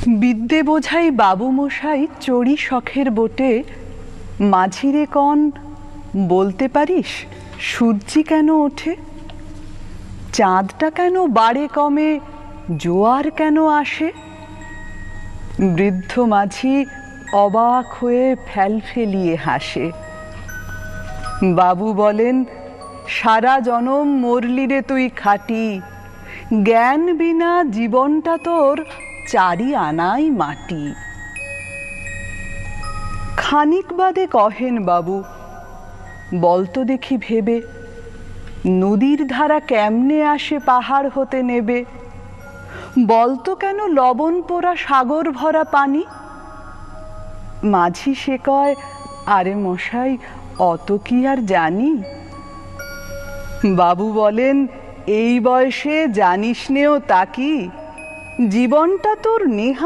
বিদ্যে বোঝাই বাবু মশাই চড়ি শখের বোটে, মাঝিরে কন বলতে পারিস সূর্যি কেন ওঠে? চাঁদটা কেন বাড়ে কমে, জোয়ার কেন আসে? বৃদ্ধ মাঝি অবাক হয়ে ফেলফেলিয়ে হাসে। বাবু বলেন, সারা জনম মরলি রে তুই খাটি, জ্ঞান বিনা জীবনটা তোর চারি আনাই মাটি। খানিক বাদে কহেন বাবু, বলতো দেখি ভেবে, নদীর ধারা কেমনে আসে পাহাড় হতে নেবে? বলতো কেন লবণ পোড়া সাগর ভরা পানি? মাঝি সে কয়, আরে মশাই অত কি আর জানি। বাবু বলেন, এই বয়সে জানিস নেও তা কি, জীবনটা তোর নেহা